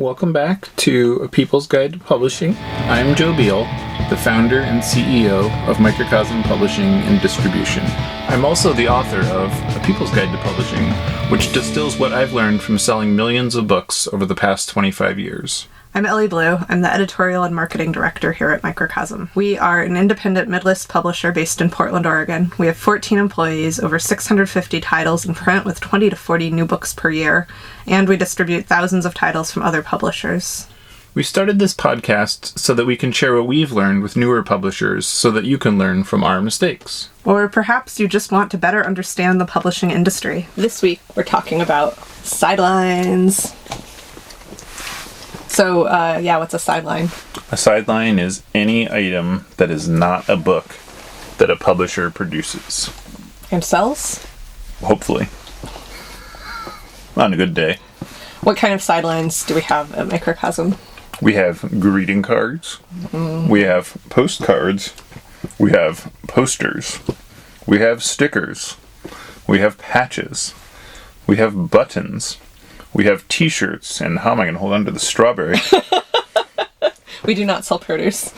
Welcome back to A People's Guide to Publishing. I'm Joe Beal, the founder and CEO of Microcosm Publishing and Distribution. I'm also the author of A People's Guide to Publishing, which distills what I've learned from selling millions of books over the past 25 years. I'm Ellie Blue. I'm the editorial and marketing director here at Microcosm. We are an independent mid-list publisher based in Portland, Oregon. We have 14 employees, over 650 titles in print with 20 to 40 new books per year, and we distribute thousands of titles from other publishers. We started this podcast so that we can share what we've learned with newer publishers so that you can learn from our mistakes. Or perhaps you just want to better understand the publishing industry. This week, we're talking about Sidelines. So, what's a sideline? A sideline is any item that is not a book that a publisher produces. And sells? Hopefully. On a good day. What kind of sidelines do we have at Microcosm? We have greeting cards. We have postcards. We have posters. We have stickers. We have patches. We have buttons. We have t-shirts, and how am I going to hold on to the strawberry? We do not sell produce.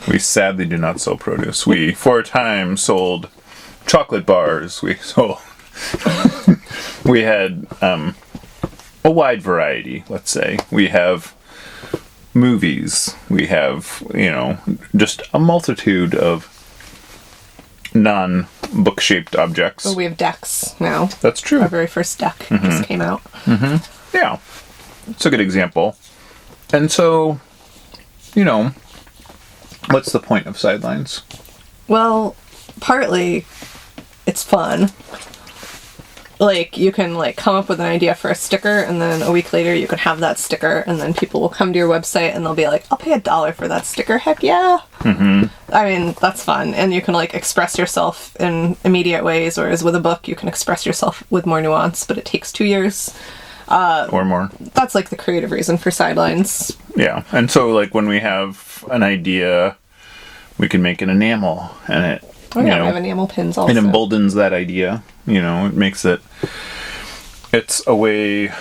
We sadly do not sell produce. We, for a time, sold chocolate bars. We had a wide variety, let's say. We have movies. We have, just a multitude of non-book-shaped objects. Oh, we have decks now. That's true. Our very first deck just came out. Mm-hmm. Yeah. It's a good example. And so, what's the point of Sidelines? Well, partly, it's fun. You can, come up with an idea for a sticker, and then a week later you can have that sticker, and then people will come to your website, and they'll be like, I'll pay $1 for that sticker. Heck yeah! Mm-hmm. I mean, that's fun. And you can, express yourself in immediate ways, whereas with a book, you can express yourself with more nuance, but it takes 2 years. Or more. That's, the creative reason for Sidelines. Yeah. And so, when we have an idea, we can make an enamel, and it... Oh, yeah, we have enamel pins also. It emboldens that idea. It makes it... It's a way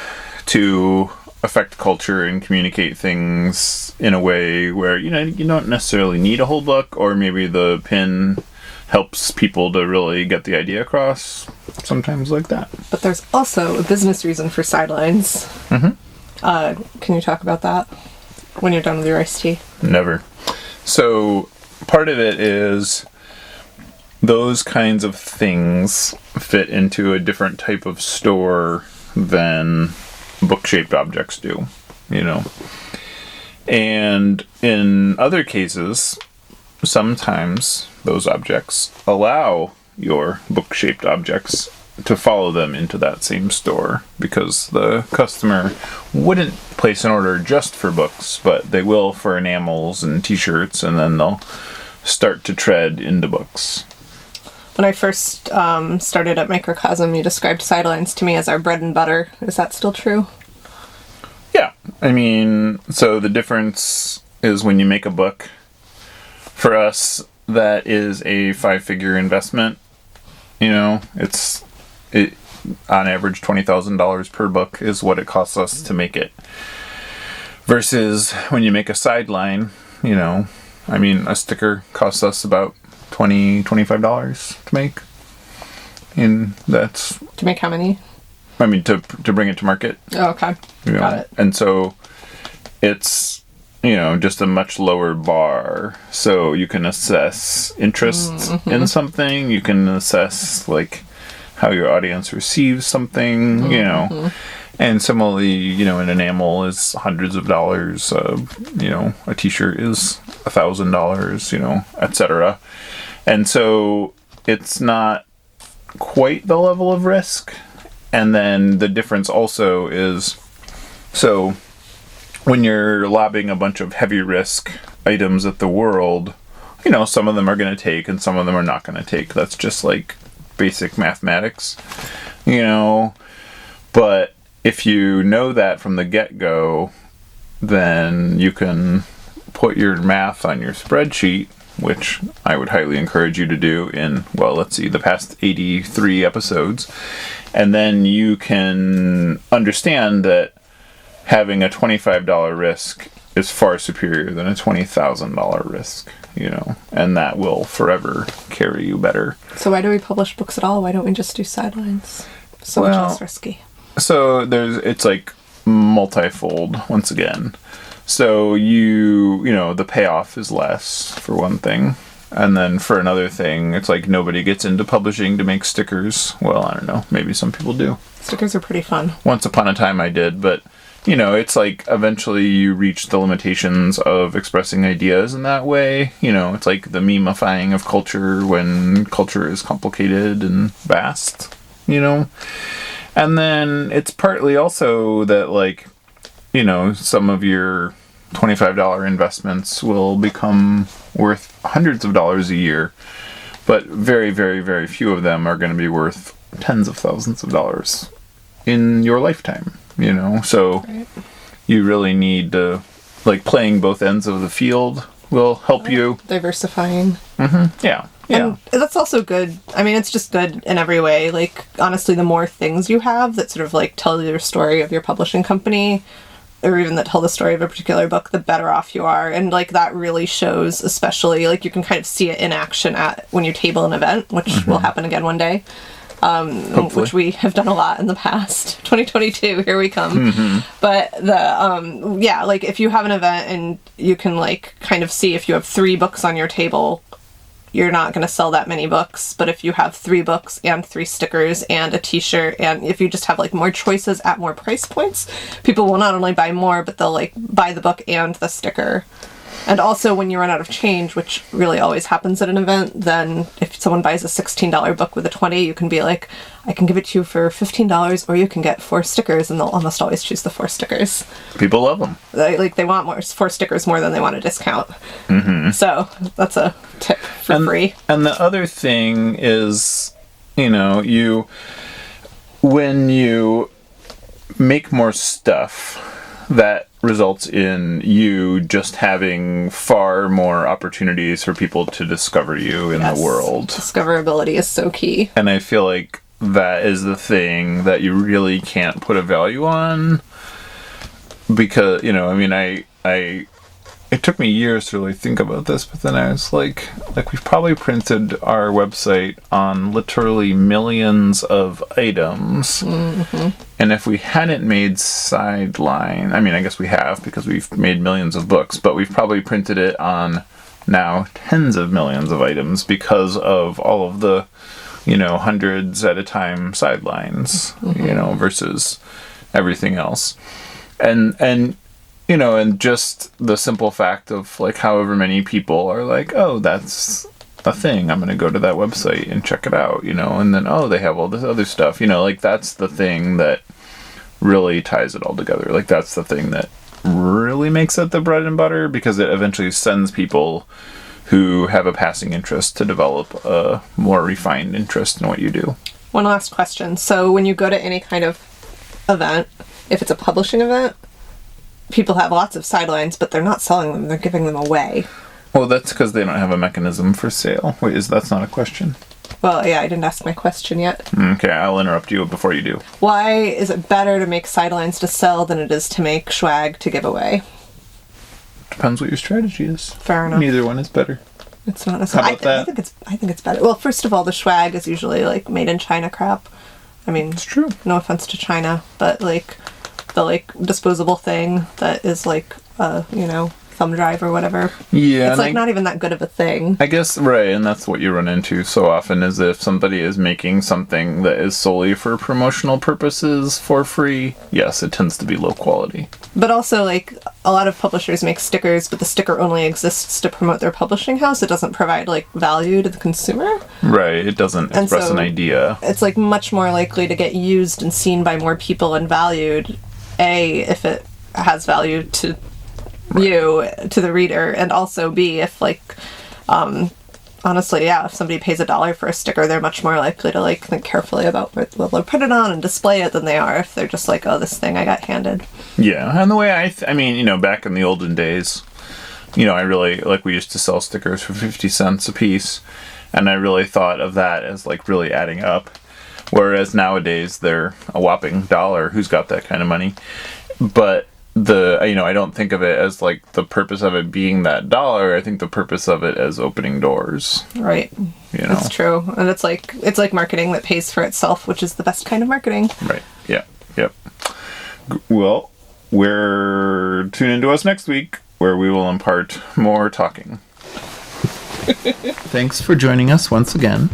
to affect culture and communicate things in a way where, you don't necessarily need a whole book, or maybe the pin helps people to really get the idea across. Sometimes like that. But there's also a business reason for Sidelines. Mm-hmm. Can you talk about that when you're done with your iced tea? Never. So, part of it is... Those kinds of things fit into a different type of store than book-shaped objects do, And in other cases, sometimes those objects allow your book-shaped objects to follow them into that same store because the customer wouldn't place an order just for books, but they will for enamels and t-shirts, and then they'll start to tread into books. When I first started at Microcosm, you described Sidelines to me as our bread and butter. Is that still true? Yeah. I mean, so the difference is when you make a book, for us, that is a 5-figure investment. It's on average $20,000 per book is what it costs us to make it. Versus when you make a sideline, a sticker costs us about $25 to make, and that's to make how many? I mean, to bring it to market. Oh, okay, got it. And so it's just a much lower bar, so you can assess interest in something. You can assess how your audience receives something. And similarly, an enamel is hundreds of dollars. A t-shirt is $1,000. Etc. And so it's not quite the level of risk. And then the difference also is, so when you're lobbing a bunch of heavy risk items at the world, some of them are going to take and some of them are not going to take. That's just basic mathematics, But if you know that from the get-go, then you can put your math on your spreadsheet, which I would highly encourage you to do in, the past 83 episodes. And then you can understand that having a $25 risk is far superior than a $20,000 risk, and that will forever carry you better. So why do we publish books at all? Why don't we just do Sidelines? So much less risky. So it's like multifold once again. So the payoff is less for one thing. And then for another thing, it's like nobody gets into publishing to make stickers. Well, I don't know. Maybe some people do. Stickers are pretty fun. Once upon a time I did, but it's like eventually you reach the limitations of expressing ideas in that way. It's like the memifying of culture when culture is complicated and vast, And then it's partly also that, like, some of your $25 investments will become worth hundreds of dollars a year, but very, very, very few of them are going to be worth tens of thousands of dollars in your lifetime, So right. You really need to, like, playing both ends of the field will help you. Diversifying. Mm-hmm. Yeah. And that's also good. I mean, it's just good in every way. Like, honestly, the more things you have that sort of, like, tell your story of your publishing company, or even that tell the story of a particular book, the better off you are. And, like, that really shows, especially, like, you can kind of see it in action when you table an event, which will happen again one day. Which we have done a lot in the past. 2022, here we come. But like, if you have an event and you can, like, kind of see if you have 3 books on your table, you're not going to sell that many books. But if you have 3 books and 3 stickers and a t-shirt, and if you just have, like, more choices at more price points, people will not only buy more, but they'll, like, buy the book and the sticker. And also, when you run out of change, which really always happens at an event, then if someone buys a $16 book with a $20, you can be like, I can give it to you for $15, or you can get 4 stickers, and they'll almost always choose the 4 stickers. People love them. They want 4 stickers more than they want a discount. So that's a tip for free. And the other thing is, when you make more stuff, that results in you just having far more opportunities for people to discover you in the world. Discoverability is so key. And I feel like that is the thing that you really can't put a value on, because, it took me years to really think about this, but then I was like we've probably printed our website on literally millions of items. And if we hadn't made Sideline, I guess we have, because we've made millions of books, but we've probably printed it on now tens of millions of items because of all of the, hundreds at a time Sidelines, versus everything else. And just the simple fact of, like, however many people are like, oh, that's a thing, I'm going to go to that website and check it out, and then, oh, they have all this other stuff, like, that's the thing that really ties it all together. Like, that's the thing that really makes it the bread and butter, because it eventually sends people who have a passing interest to develop a more refined interest in what you do. One last question. So when you go to any kind of event, if it's a publishing event, people have lots of Sidelines, but they're not selling them, they're giving them away. Well, that's because they don't have a mechanism for sale. Wait, that's not a question? Well, yeah, I didn't ask my question yet. Okay, I'll interrupt you before you do. Why is it better to make Sidelines to sell than it is to make Schwag to give away? Depends what your strategy is. Fair enough. Neither one is better. It's not necessarily. I think it's better. Well, first of all, the Schwag is usually, like, made in China crap. It's true. No offense to China, but, like, the, like, disposable thing that is, like, thumb drive or whatever. Yeah. It's, like, not even that good of a thing. I guess, right, and that's what you run into so often, is if somebody is making something that is solely for promotional purposes for free, yes, it tends to be low quality. But also, like, a lot of publishers make stickers, but the sticker only exists to promote their publishing house. It doesn't provide, like, value to the consumer. Right, it doesn't express an idea. It's, like, much more likely to get used and seen by more people and valued, A, if it has value to you, to the reader, and also B, if, like, honestly, yeah, if somebody pays $1 for a sticker, they're much more likely to, like, think carefully about what they'll put it on and display it than they are if they're just like, oh, this thing I got handed. Yeah, and the way back in the olden days, I really, like, we used to sell stickers for 50 cents a piece, and I really thought of that as, like, really adding up, whereas nowadays they're a whopping $1. Who's got that kind of money? But I don't think of it as like the purpose of it being that dollar. I think the purpose of it as opening doors. Right. That's true. And it's like marketing that pays for itself, which is the best kind of marketing. Right. Yeah. Yep. Well, tune into us next week where we will impart more talking. Thanks for joining us once again.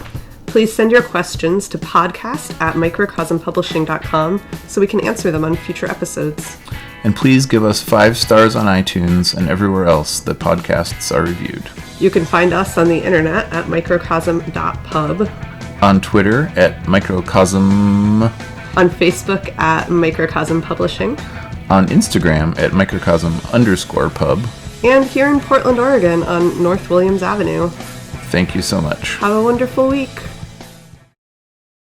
Please send your questions to podcast@microcosmpublishing.com so we can answer them on future episodes. And please give us 5 stars on iTunes and everywhere else that podcasts are reviewed. You can find us on the internet at microcosm.pub. On Twitter at Microcosm. On Facebook at Microcosm Publishing. On Instagram at Microcosm_pub. And here in Portland, Oregon on North Williams Avenue. Thank you so much. Have a wonderful week.